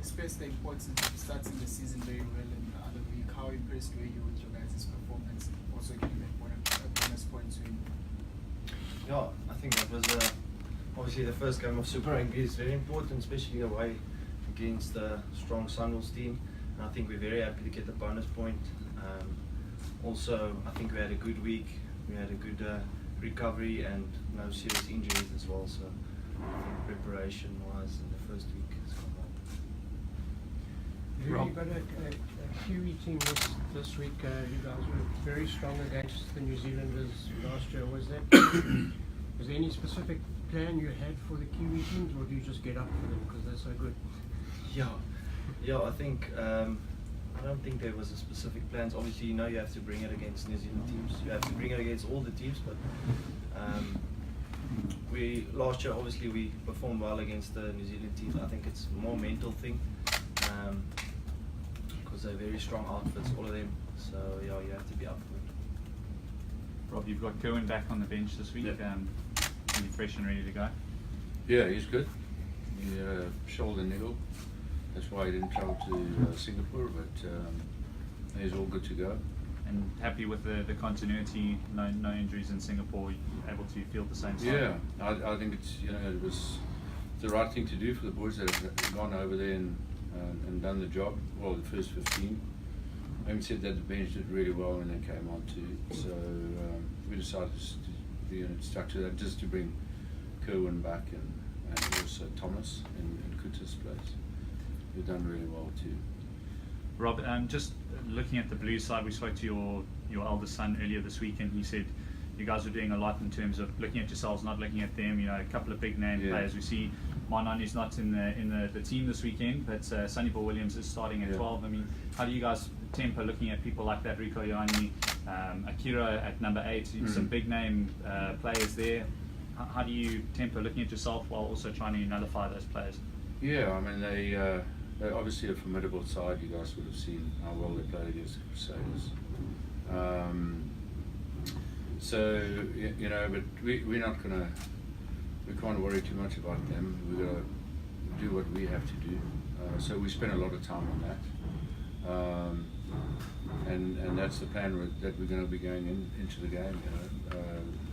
expressed the importance of starting the season very well in the other week. How impressed were you with your guys' performance? Also getting that bonus points win. Yeah, I think that was obviously the first game of Super Rugby is very important, especially away against the strong Sunwolves team. And I think we're very happy to get the bonus point. Also, I think we had a good week. We had a good recovery and no serious injuries as well. So I think preparation-wise in the first week has gone well. You've got a Kiwi team this week. You guys were very strong against the New Zealanders last year. Was there any specific plan you had for the Kiwi teams, or do you just get up for them because they're so good? Yeah. I think I don't think there was a specific plans. Obviously, you have to bring it against New Zealand teams. You have to bring it against all the teams, but last year obviously we performed well against the New Zealand teams. I think it's a more mental thing because they're very strong outfits, all of them. So you have to be up for it. Rob, you've got Kerwin back on the bench this week. Yep. Are you fresh and ready to go? Yeah, he's good. He had a shoulder niggle. That's why he didn't travel to Singapore, but he's all good to go. And happy with the continuity, no injuries in Singapore, you're able to feel the same side? Yeah, I think it's it was the right thing to do for the boys that have gone over there and done the job. Well, the first 15. Having said that, the bench did really well when they came on too. So we decided to stuck to that just to bring Kerwin back and also Thomas in Kuta's place. They've done really well too. Rob, just looking at the blue side, we spoke to your eldest son earlier this week, and he said you guys are doing a lot in terms of looking at yourselves, not looking at them. A couple of big name players. We see Manani's not in the team this weekend, but Sonny Bill Williams is starting at 12. I mean, how do you guys temper looking at people like that, Rico Ioane, Akira at number 8, some big name players there? How do you temper looking at yourself while also trying to nullify those players? Yeah, I mean they're obviously a formidable side. You guys would have seen how well they played against the Crusaders. But we're not gonna. We can't worry too much about them. We're gonna do what we have to do. So we spend a lot of time on that. And that's the plan that we're going to be going into the game.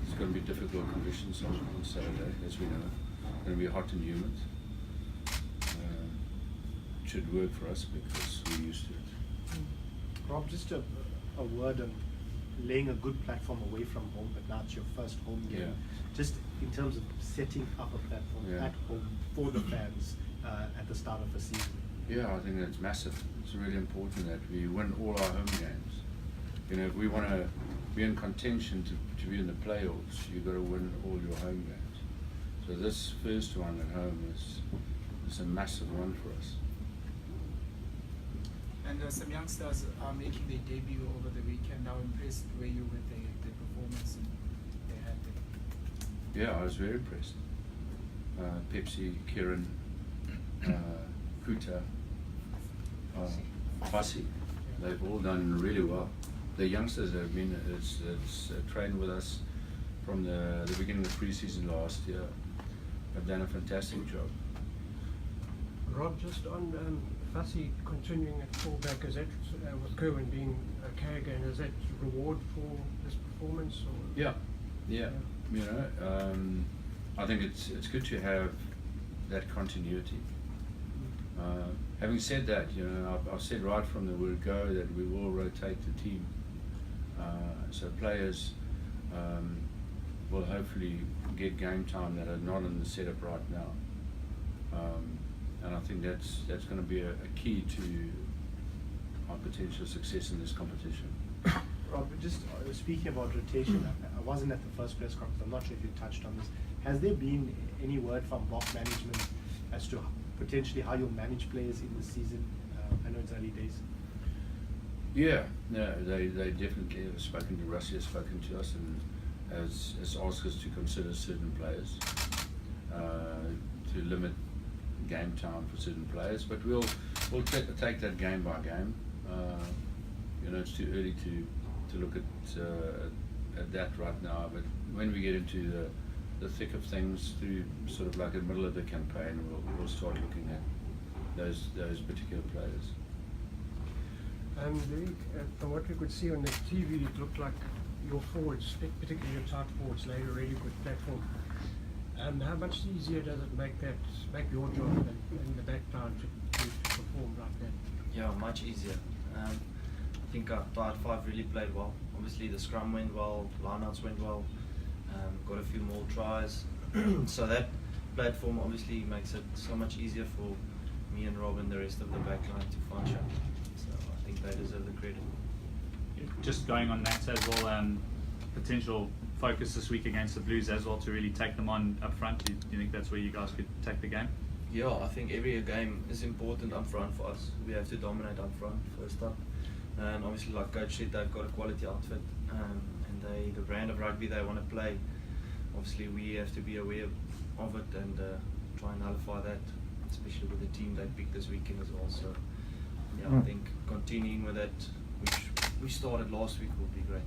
It's going to be difficult conditions on Saturday, as we know. It's going to be hot and humid. It should work for us because we're used to it. Rob, just a word on laying a good platform away from home, but now it's your first home game. Yeah. Just in terms of setting up a platform at home for the fans at the start of the season. Yeah, I think that's massive. It's really important that we win all our home games. If we want to be in contention to be in the playoffs, you've got to win all your home games. So this first one at home is a massive one for us. And some youngsters are making their debut over the weekend. How impressed were you with the performance they had there? Yeah, I was very impressed. Pepsi, Kieran, Kuta, Fasi, they've all done really well. The youngsters have been trained with us from the beginning of pre-season last year. Have done a fantastic job. Rob, just on Fassi continuing at fullback, is that with Kerwin being okay again, is that reward for this performance? Or? Yeah. I think it's good to have that continuity. Having said that, I've said right from the word go that we will rotate the team. So players will hopefully get game time that are not in the setup right now. And I think that's going to be a key to our potential success in this competition. Rob, just speaking about rotation, I wasn't at the first press conference. I'm not sure if you touched on this. Has there been any word from Bok management as to potentially how you'll manage players in the season? I know it's early days. Yeah, no, they definitely have spoken to Russia, has spoken to us, and has asked us to consider certain players, to limit game time for certain players. But we'll take that game by game. It's too early to look at that right now. But when we get into the thick of things, through sort of like the middle of the campaign, we'll start looking those particular players. From what we could see on the TV, it looked like your forwards, particularly your tight forwards, laid a really good platform. How much easier does it make your job in the back line to perform like that? Yeah, much easier. I think our tight five really played well. Obviously the scrum went well, lineouts went well, got a few more tries. So that platform obviously makes it so much easier for me and Rob and the rest of the back line to function. So I think they deserve the credit. Just going on that as well, potential focus this week against the Blues as well to really take them on up front. Do you think that's where you guys could take the game? Yeah, I think every game is important up front for us. We have to dominate up front first up. And obviously, like Coach said, they've got a quality outfit, and the brand of rugby they want to play. Obviously, we have to be aware of it and try and nullify that, especially with the team they picked this weekend as well. So, yeah, I think continuing with that, which we started last week, will be great.